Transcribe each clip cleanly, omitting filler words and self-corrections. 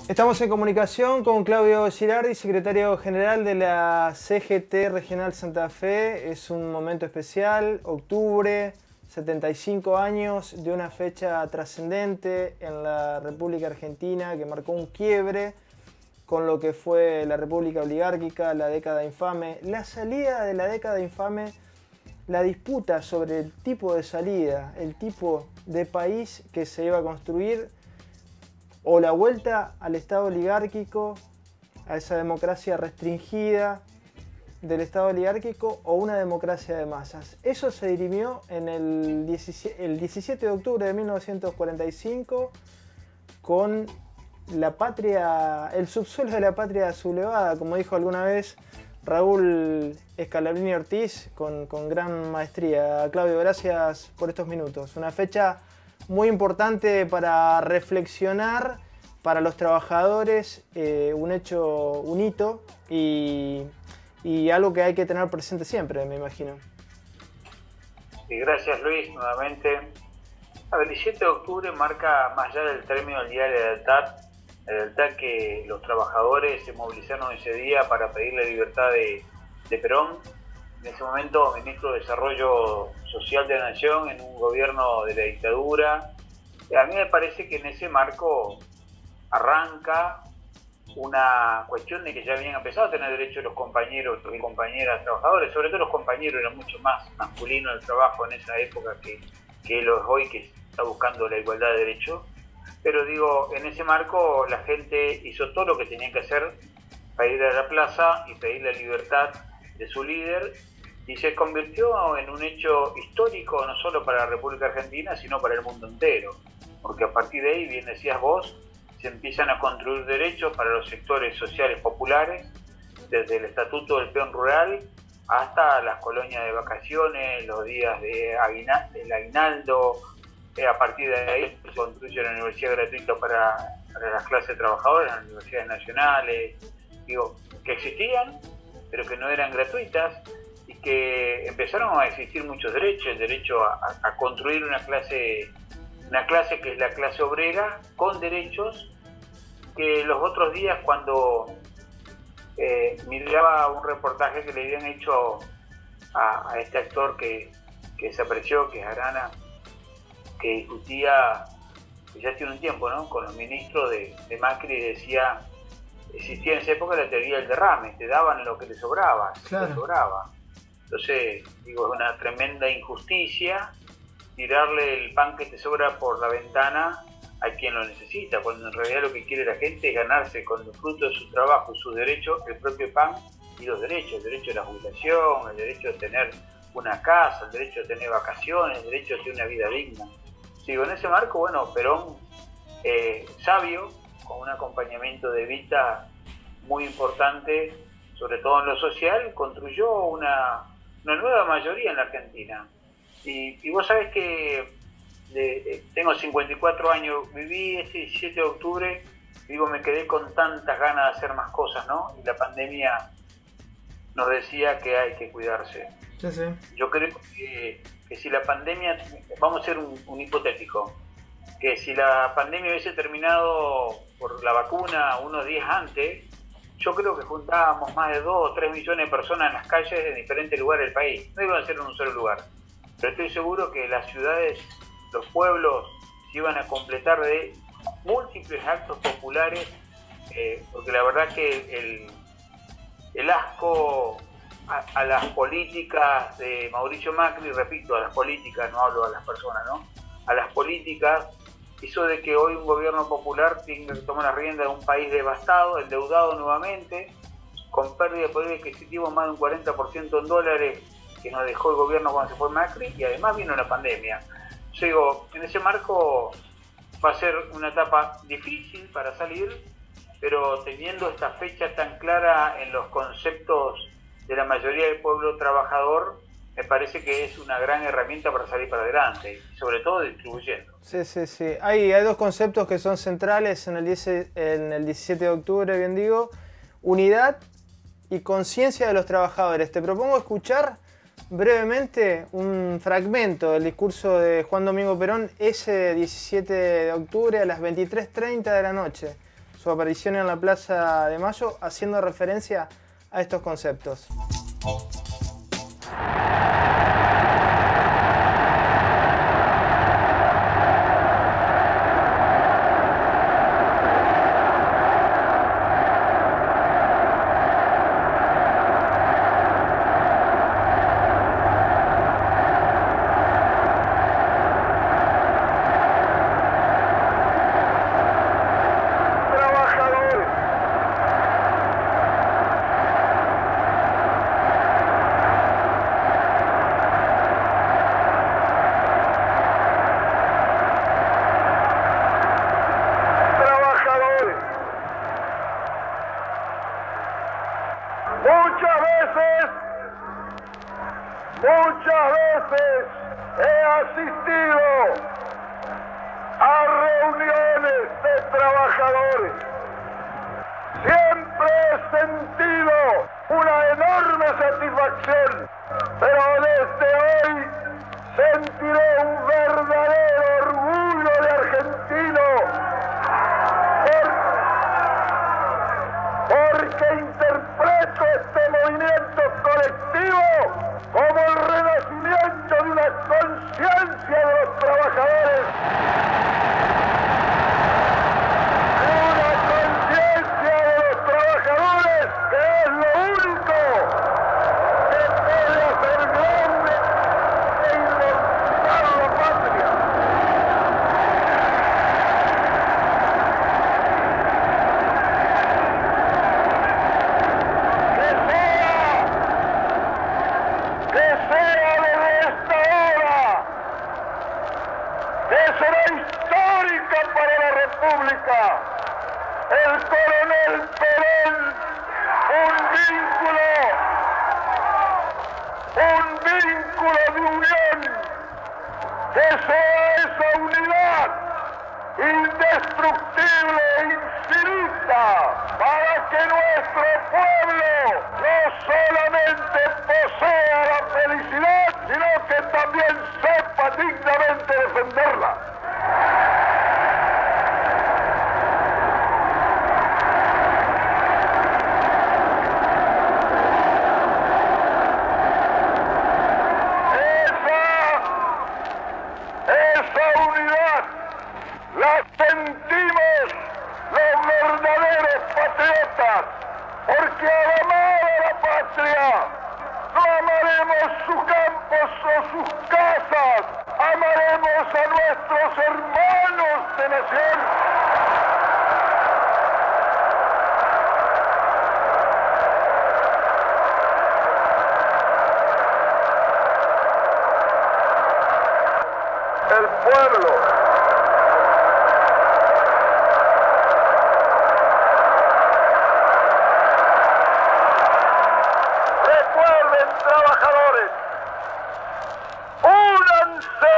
Estamos en comunicación con Claudio Girardi, secretario general de la CGT Regional Santa Fe. Es un momento especial, octubre, 75 años de una fecha trascendente en la República Argentina que marcó un quiebre con lo que fue la República Oligárquica, la década infame, la salida de la década infame, la disputa sobre el tipo de salida, el tipo de país que se iba a construir, o la vuelta al Estado oligárquico, a esa democracia restringida del Estado oligárquico, o una democracia de masas. Eso se dirimió en el 17 de octubre de 1945 con la patria, el subsuelo de la patria sublevada, como dijo alguna vez Raúl Scalabrini Ortiz con gran maestría. Claudio, gracias por estos minutos. Una fecha muy importante para reflexionar para los trabajadores, un hecho, un hito y algo que hay que tener presente siempre, me imagino. Sí, gracias Luis, nuevamente. El 17 de octubre marca, más allá del término del Día de la Lealtad que los trabajadores se movilizaron ese día para pedir la libertad de Perón, en ese momento ministro de Desarrollo Social de la Nación, en un gobierno de la dictadura. A mí me parece que en ese marco arranca una cuestión de que ya habían empezado a tener derecho los compañeros y compañeras trabajadores, sobre todo los compañeros, era mucho más masculino el trabajo en esa época que los hoy, que está buscando la igualdad de derechos. Pero digo, en ese marco la gente hizo todo lo que tenía que hacer para ir a la plaza y pedir la libertad de su líder, y se convirtió en un hecho histórico no solo para la República Argentina, sino para el mundo entero, porque a partir de ahí, bien decías vos, se empiezan a construir derechos para los sectores sociales populares, desde el Estatuto del Peón Rural hasta las colonias de vacaciones, los días del aguinaldo. A partir de ahí se construye la universidad gratuita para las clases trabajadoras, las universidades nacionales, digo, que existían, pero que no eran gratuitas, y que empezaron a existir muchos derechos, el derecho a construir una clase que es la clase obrera, con derechos que los otros días, cuando miraba un reportaje que le habían hecho a este actor que desapareció, que es Arana, que discutía, que ya tiene un tiempo, ¿no?, con los ministros de Macri, decía, existía en esa época la teoría del derrame, te daban lo que te sobraba, claro. te sobraba. Entonces, digo, es una tremenda injusticia tirarle el pan que te sobra por la ventana a quien lo necesita, cuando en realidad lo que quiere la gente es ganarse con los frutos de su trabajo y sus derechos, el propio pan y los derechos, el derecho a la jubilación, el derecho a tener una casa, el derecho a tener vacaciones, el derecho a tener una vida digna. Digo, en ese marco, bueno, Perón, sabio, con un acompañamiento de Evita muy importante, sobre todo en lo social, construyó una nueva mayoría en la Argentina. Y vos sabés que tengo 54 años, viví este 17 de octubre, digo, me quedé con tantas ganas de hacer más cosas, ¿no? Y la pandemia nos decía que hay que cuidarse. Sí, sí. Yo creo que si la pandemia, vamos a ser un hipotético, que si la pandemia hubiese terminado por la vacuna unos días antes, yo creo que juntábamos más de 2 o 3 millones de personas en las calles de diferentes lugares del país. No iban a ser en un solo lugar, pero estoy seguro que las ciudades, los pueblos, se iban a completar de múltiples actos populares, porque la verdad que el asco a las políticas de Mauricio Macri, repito, a las políticas, no hablo a las personas, ¿no?, a las políticas, hizo de que hoy un gobierno popular tenga que tomar la rienda de un país devastado, endeudado nuevamente, con pérdida de poder adquisitivo más de un 40% en dólares que nos dejó el gobierno cuando se fue Macri, y además vino la pandemia. Yo digo, en ese marco va a ser una etapa difícil para salir, pero teniendo esta fecha tan clara en los conceptos de la mayoría del pueblo trabajador, me parece que es una gran herramienta para salir para adelante, y sobre todo distribuyendo. Sí, sí, sí. Hay 2 conceptos que son centrales en el 17 de octubre, bien digo: unidad y conciencia de los trabajadores. Te propongo escuchar brevemente un fragmento del discurso de Juan Domingo Perón ese 17 de octubre a las 23:30 de la noche. Su aparición en la Plaza de Mayo haciendo referencia a estos conceptos. Muchas veces he asistido a reuniones de trabajadores. Siempre he sentido una enorme satisfacción, pero desde hoy sentiré un verdadero orgullo de argentino porque interpreto este movimiento colectivo como el renacimiento de una conciencia de los trabajadores. Una conciencia de los trabajadores que es lo único que puede hacer grande e inmortal la patria. El coronel Perón, un vínculo de unión, que sea esa unidad indestructible e infinita para que nuestro pueblo no solamente posea la felicidad, sino que también sepa dignamente defenderla. Porque al amar a la patria, no amaremos sus campos o sus casas, amaremos a nuestros hermanos de nación. El pueblo trabajadores, únanse,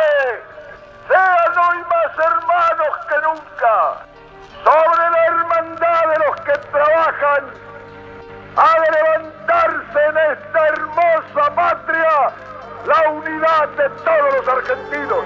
sean hoy más hermanos que nunca. Sobre la hermandad de los que trabajan, ha de levantarse en esta hermosa patria la unidad de todos los argentinos.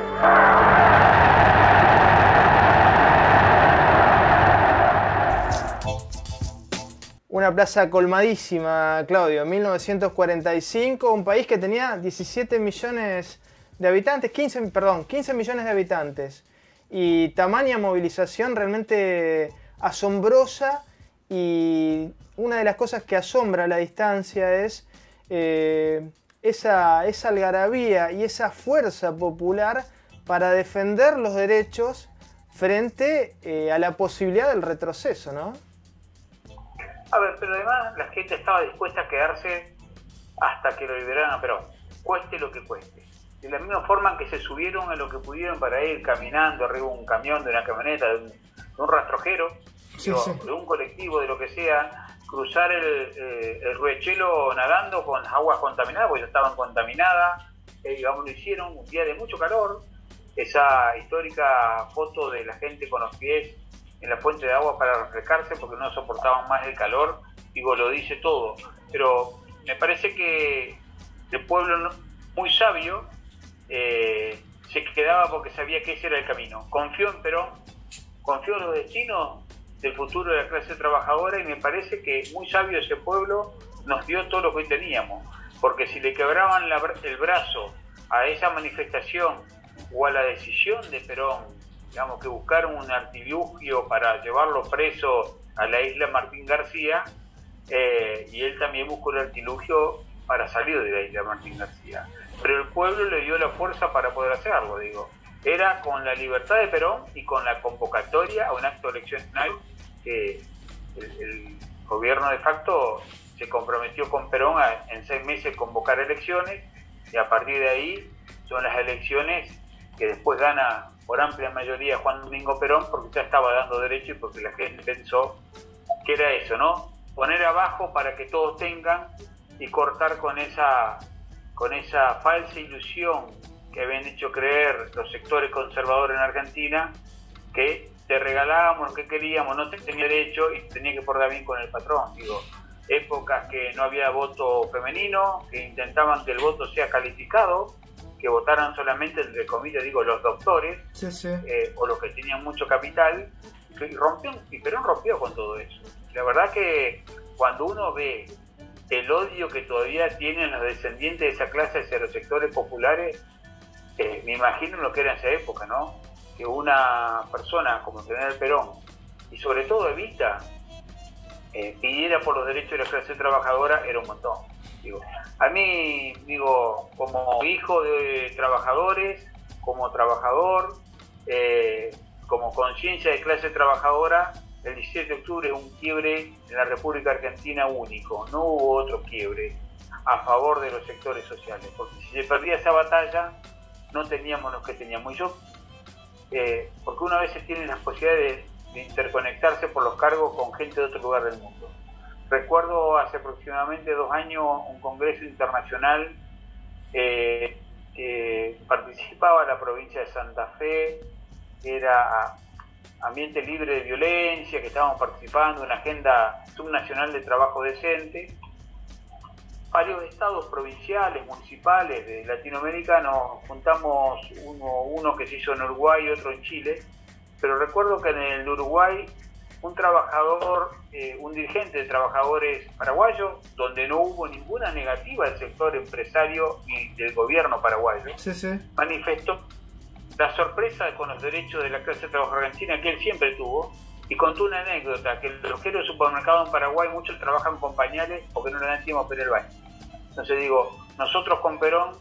Una plaza colmadísima, Claudio. 1945, un país que tenía 17 millones de habitantes, 15 millones de habitantes. Y tamaña movilización realmente asombrosa. Y una de las cosas que asombra a la distancia es esa algarabía y esa fuerza popular para defender los derechos frente a la posibilidad del retroceso, ¿no? A ver, pero además la gente estaba dispuesta a quedarse hasta que lo liberaran a Perón, cueste lo que cueste. De la misma forma que se subieron a lo que pudieron para ir caminando arriba de un camión, de una camioneta, de un rastrojero, sí. De un colectivo, de lo que sea, cruzar el Riachuelo nadando con aguas contaminadas, porque ya estaban contaminadas, lo hicieron un día de mucho calor, esa histórica foto de la gente con los pies en la fuente de agua para refrescarse porque no soportaban más el calor, lo dice todo. Pero me parece que el pueblo muy sabio, se quedaba porque sabía que ese era el camino. Confió en Perón, confió en los destinos del futuro de la clase trabajadora, y me parece que muy sabio ese pueblo nos dio todo lo que hoy teníamos, porque si le quebraban el brazo a esa manifestación o a la decisión de Perón, digamos, que buscaron un artilugio para llevarlo preso a la isla Martín García, y él también buscó el artilugio para salir de la isla Martín García. Pero el pueblo le dio la fuerza para poder hacerlo, digo. Era con la libertad de Perón y con la convocatoria a un acto eleccionario que el gobierno de facto se comprometió con Perón en 6 meses convocar elecciones, y a partir de ahí son las elecciones que después gana por amplia mayoría Juan Domingo Perón, porque ya estaba dando derecho y porque la gente pensó que era eso, ¿no? Poner abajo para que todos tengan, y cortar con esa falsa ilusión que habían hecho creer los sectores conservadores en Argentina, que te regalábamos lo que queríamos, no tenía derecho y tenía que portar bien con el patrón. Digo, épocas que no había voto femenino, que intentaban que el voto sea calificado, que votaran solamente, entre comillas, digo, los doctores, o los que tenían mucho capital, y Perón rompió con todo eso. La verdad que cuando uno ve el odio que todavía tienen los descendientes de esa clase hacia los sectores populares, me imagino lo que era en esa época, ¿no? Que una persona como el general Perón, y sobre todo Evita, pidiera por los derechos de la clase trabajadora, era un montón. Digo, a mí, digo, como hijo de trabajadores, como trabajador, como conciencia de clase trabajadora, el 17 de octubre es un quiebre en la República Argentina único. No hubo otro quiebre a favor de los sectores sociales, porque si se perdía esa batalla, no teníamos los que teníamos. Y yo, porque una vez tiene la posibilidad de interconectarse por los cargos con gente de otro lugar del mundo. Recuerdo hace aproximadamente 2 años un congreso internacional que participaba la provincia de Santa Fe, que era ambiente libre de violencia, que estábamos participando en una agenda subnacional de trabajo decente. Varios estados provinciales, municipales de Latinoamérica, nos juntamos, uno que se hizo en Uruguay y otro en Chile, pero recuerdo que en el de Uruguay un trabajador, un dirigente de trabajadores paraguayos, donde no hubo ninguna negativa del sector empresario y del gobierno paraguayo, manifestó la sorpresa con los derechos de la clase trabajadora argentina que él siempre tuvo, y contó una anécdota, que los loqueros de supermercado en Paraguay muchos trabajan con pañales porque no le dan tiempo para ir al baño. Entonces digo, nosotros con Perón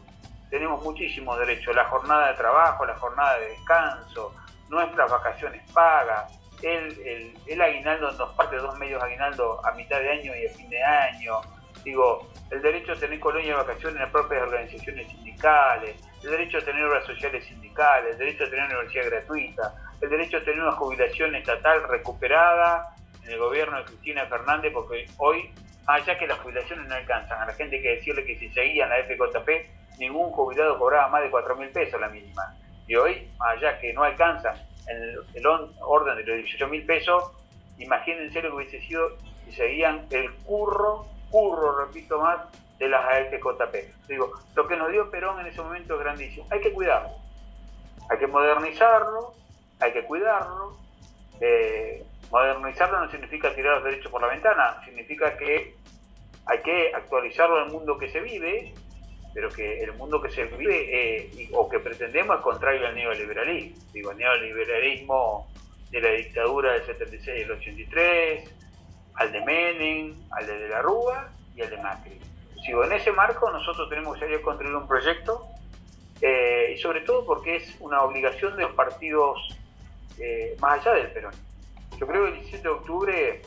tenemos muchísimos derechos: la jornada de trabajo, la jornada de descanso, nuestras vacaciones pagas, el aguinaldo nos parte 2 medios aguinaldo a mitad de año y a fin de año. Digo, el derecho a tener colonia de vacaciones en las propias organizaciones sindicales, el derecho a tener obras sociales sindicales, el derecho a tener una universidad gratuita, el derecho a tener una jubilación estatal recuperada en el gobierno de Cristina Fernández, porque hoy, allá que las jubilaciones no alcanzan, a la gente hay que decirle que si seguían la FJP, ningún jubilado cobraba más de 4.000 pesos la mínima. Y hoy, allá que no alcanzan el orden de los 18.000 pesos, imagínense lo que hubiese sido si seguían el curro, repito más, de las AFJP. Digo, lo que nos dio Perón en ese momento es grandísimo. Hay que cuidarlo, hay que modernizarlo, hay que cuidarlo. Modernizarlo no significa tirar los derechos por la ventana, significa que hay que actualizarlo al mundo que se vive, pero que el mundo que se vive o que pretendemos es contrario al neoliberalismo. Digo, el neoliberalismo de la dictadura del 76 y el 83, al de Menem, al de la Rúa y al de Macri. Digo, en ese marco nosotros tenemos que salir a construir un proyecto, y sobre todo porque es una obligación de los partidos más allá del Perón. Yo creo que el 17 de octubre,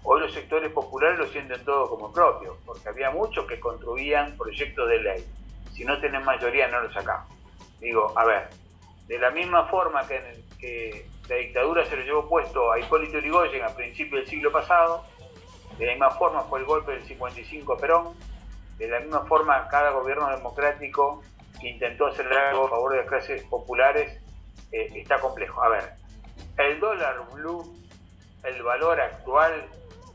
hoy los sectores populares lo sienten todo como propio, porque había muchos que construían proyectos de ley. Si no tienen mayoría, no lo sacamos. Digo, a ver, de la misma forma que la dictadura se lo llevó puesto a Hipólito Yrigoyen a principios del siglo pasado, de la misma forma fue el golpe del 55 a Perón, de la misma forma cada gobierno democrático que intentó hacer algo a favor de las clases populares, está complejo. A ver, el dólar blue, el valor actual,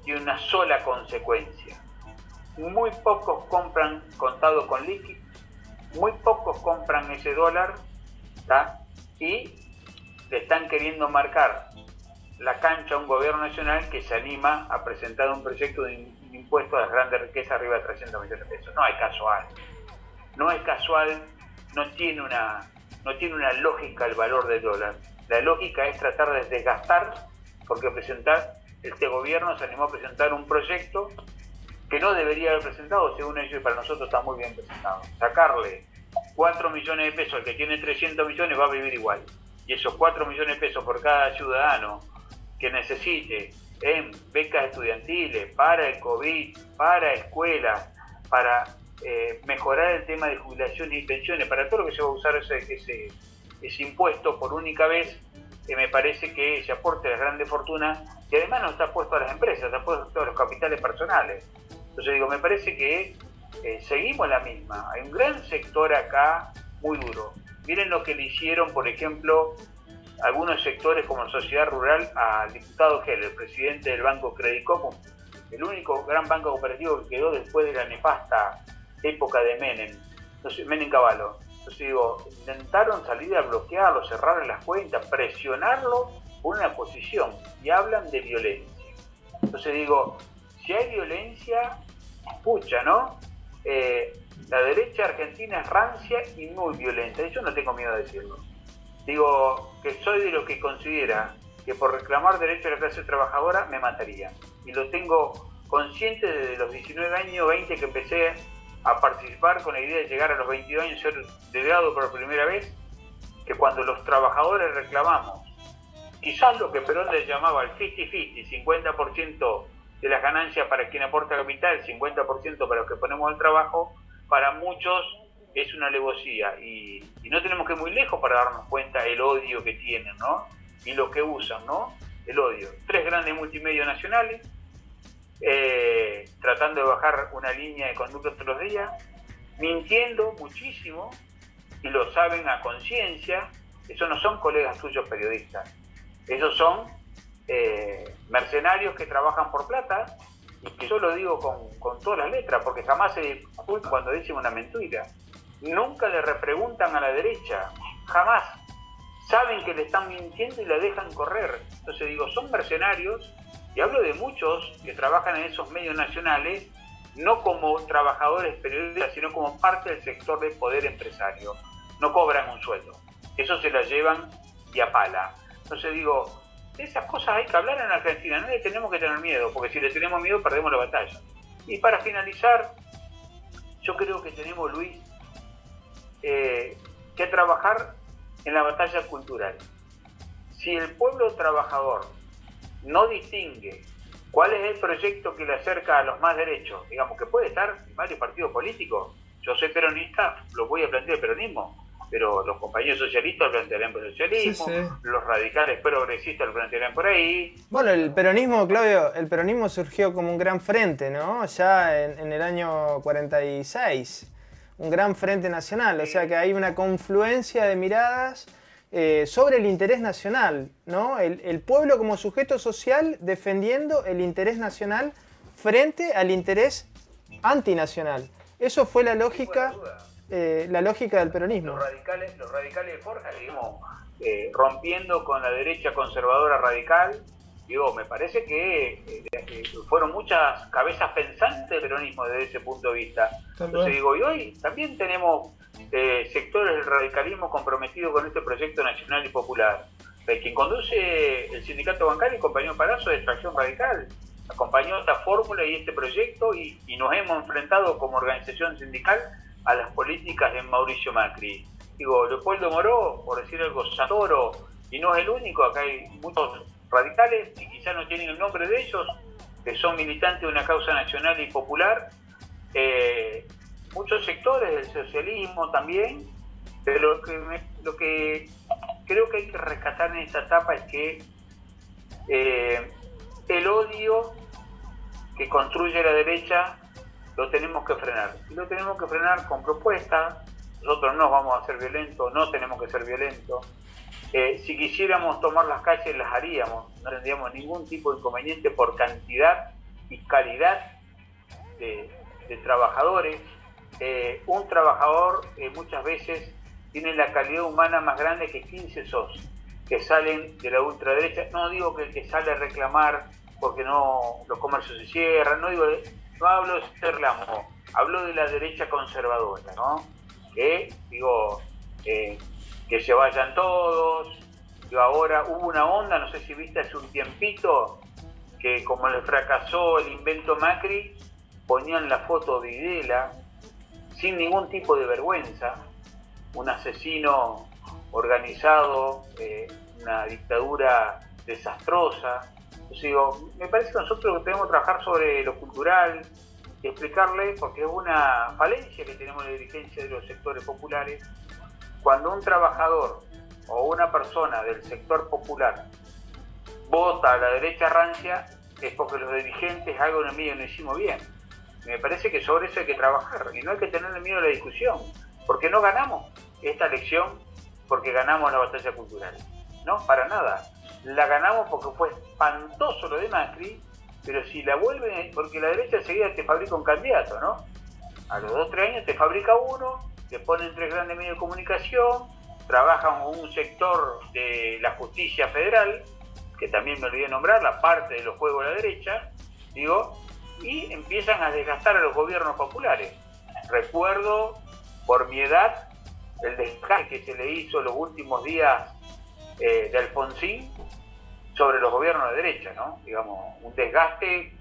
tiene una sola consecuencia: muy pocos compran contado con liqui muy pocos compran ese dólar, ¿tá? Y le están queriendo marcar la cancha a un gobierno nacional que se anima a presentar un proyecto de impuesto a las grandes riquezas arriba de 300 millones de pesos. No es casual. No es casual, no tiene una lógica el valor del dólar. La lógica es tratar de desgastar, porque este gobierno se animó a presentar un proyecto que no debería haber presentado, según ellos, y para nosotros está muy bien presentado. Sacarle 4 millones de pesos al que tiene 300 millones va a vivir igual. Y esos 4 millones de pesos por cada ciudadano que necesite en becas estudiantiles, para el COVID, para escuelas, para mejorar el tema de jubilaciones y pensiones, para todo lo que se va a usar ese impuesto por única vez, me parece que ese aporte a las grandes fortunas, y además no está puesto a las empresas, está puesto a los capitales personales. Entonces digo, me parece que seguimos la misma. Hay un gran sector acá muy duro. Miren lo que le hicieron, por ejemplo, algunos sectores como la sociedad rural al diputado Heller, el presidente del Banco Credit Común, el único gran banco cooperativo que quedó después de la nefasta época de Menem Cavallo. Entonces digo, intentaron salir a bloquearlo, cerrarle las cuentas, presionarlo por una posición, y hablan de violencia. Entonces digo, si hay violencia, pucha, ¿no? La derecha argentina es rancia y muy violenta, y yo no tengo miedo de decirlo. Digo que soy de los que considera que por reclamar derechos de la clase trabajadora me mataría. Y lo tengo consciente desde los 19 años, 20 que empecé a participar con la idea de llegar a los 22 años, ser delegado por primera vez, que cuando los trabajadores reclamamos, quizás lo que Perón le llamaba el 50-50, 50% de las ganancias para quien aporta capital, 50% para los que ponemos el trabajo, para muchos es una alevosía, y no tenemos que ir muy lejos para darnos cuenta el odio que tienen, ¿no? Y lo que usan, ¿no? El odio. 3 grandes multimedios nacionales, tratando de bajar una línea de conducta todos los días, mintiendo muchísimo, y lo saben a conciencia. Esos no son colegas tuyos periodistas, esos son mercenarios que trabajan por plata, y que yo lo digo con todas las letras, porque jamás se disculpan cuando dicen una mentira. Nunca le repreguntan a la derecha, jamás. Saben que le están mintiendo y la dejan correr. Entonces digo, son mercenarios, y hablo de muchos que trabajan en esos medios nacionales, no como trabajadores periodistas, sino como parte del sector del poder empresario. No cobran un sueldo, eso se la llevan y a pala. Entonces digo, de esas cosas hay que hablar en Argentina, no le tenemos que tener miedo, porque si le tenemos miedo perdemos la batalla. Y para finalizar, yo creo que tenemos, Luis, que trabajar en la batalla cultural. Si el pueblo trabajador no distingue cuál es el proyecto que le acerca a los más derechos, digamos que puede estar en varios partidos políticos. Yo soy peronista, lo voy a plantear el peronismo, pero los compañeros socialistas lo plantearán por el socialismo, sí. Los radicales progresistas lo plantearán por ahí. Bueno, el peronismo, Claudio, el peronismo surgió como un gran frente, ¿no? Ya en el año 46, un gran frente nacional, o sea que hay una confluencia de miradas sobre el interés nacional, ¿no? El pueblo como sujeto social defendiendo el interés nacional frente al interés antinacional. Eso fue la lógica del peronismo. Los radicales de Forja, digamos, rompiendo con la derecha conservadora radical, digo, me parece que fueron muchas cabezas pensantes del peronismo desde ese punto de vista. Entonces digo, y hoy también tenemos sectores del radicalismo comprometidos con este proyecto nacional y popular. Quien conduce el sindicato bancario, el compañero Palazzo, de Extracción Radical, acompañó esta fórmula y este proyecto, y nos hemos enfrentado como organización sindical a las políticas de Mauricio Macri. Digo, Leopoldo Moró, por decir algo, Santoro, y no es el único, acá hay muchos radicales, y quizás no tienen el nombre de ellos, que son militantes de una causa nacional y popular, muchos sectores del socialismo también, pero lo que creo que hay que rescatar en esta etapa es que el odio que construye la derecha lo tenemos que frenar, y lo tenemos que frenar con propuestas. Nosotros no vamos a ser violentos, no tenemos que ser violentos. Si quisiéramos tomar las calles las haríamos, no tendríamos ningún tipo de inconveniente por cantidad y calidad de trabajadores. un trabajador muchas veces tiene la calidad humana más grande que 15 socios que salen de la ultraderecha. No digo que el que sale a reclamar porque no los comercios se cierran, no hablo de ese reclamo, hablo de la derecha conservadora, ¿no? Que digo, que se vayan todos. Yo ahora hubo una onda, no sé si viste hace un tiempito, que como le fracasó el invento Macri, ponían la foto de Videla sin ningún tipo de vergüenza, un asesino organizado, una dictadura desastrosa. Entonces digo, me parece que nosotros tenemos que trabajar sobre lo cultural y explicarle, porque es una falencia que tenemos en la dirigencia de los sectores populares. Cuando un trabajador o una persona del sector popular vota a la derecha rancia, es porque los dirigentes algo en el medio no hicimos bien. Me parece que sobre eso hay que trabajar y no hay que tener miedo a la discusión, porque no ganamos esta elección porque ganamos la batalla cultural. No, para nada. La ganamos porque fue espantoso lo de Macri, pero si la vuelven, porque la derecha enseguida te fabrica un candidato, ¿no? A los 2 o 3 años te fabrica uno, te ponen 3 grandes medios de comunicación, trabajan con un sector de la justicia federal, que también me olvidé nombrar, la parte de los juegos de la derecha, digo, y empiezan a desgastar a los gobiernos populares. Recuerdo, por mi edad, el desgaste que se le hizo los últimos días de Alfonsín sobre los gobiernos de derecha, ¿no? Digamos, un desgaste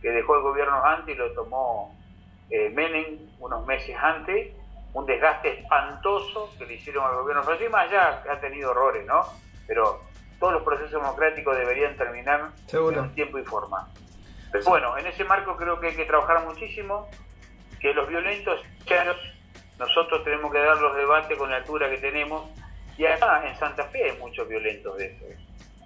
que dejó el gobierno antes y lo tomó Menem unos meses antes, un desgaste espantoso que le hicieron al gobierno, pero más allá ha tenido errores, ¿no? Pero todos los procesos democráticos deberían terminar en un tiempo y forma. Pero bueno, en ese marco creo que hay que trabajar muchísimo, que los violentos, nosotros tenemos que dar los debates con la altura que tenemos, y acá en Santa Fe hay muchos violentos de esos.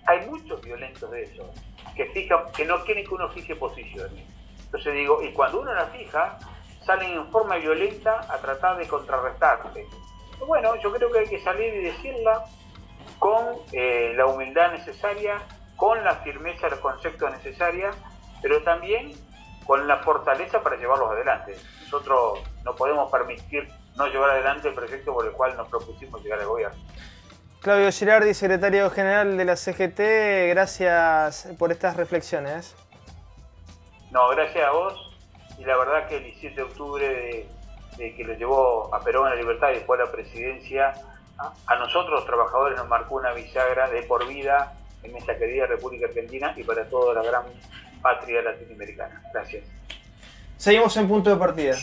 Hay muchos violentos de esos, que no quieren que uno fije posiciones. Entonces digo, y cuando uno la fija, salen en forma violenta a tratar de contrarrestarse. Bueno, yo creo que hay que salir y decirla con la humildad necesaria, con la firmeza de los conceptos necesarios, pero también con la fortaleza para llevarlos adelante. Nosotros no podemos permitir no llevar adelante el proyecto por el cual nos propusimos llegar al gobierno. Claudio Girardi, secretario general de la CGT, gracias por estas reflexiones. No, gracias a vos, y la verdad que el 17 de octubre de que lo llevó a Perón a la libertad y después a la presidencia, a nosotros los trabajadores nos marcó una bisagra de por vida en esta querida República Argentina y para toda la gran patria latinoamericana. Gracias. Seguimos en punto de partida.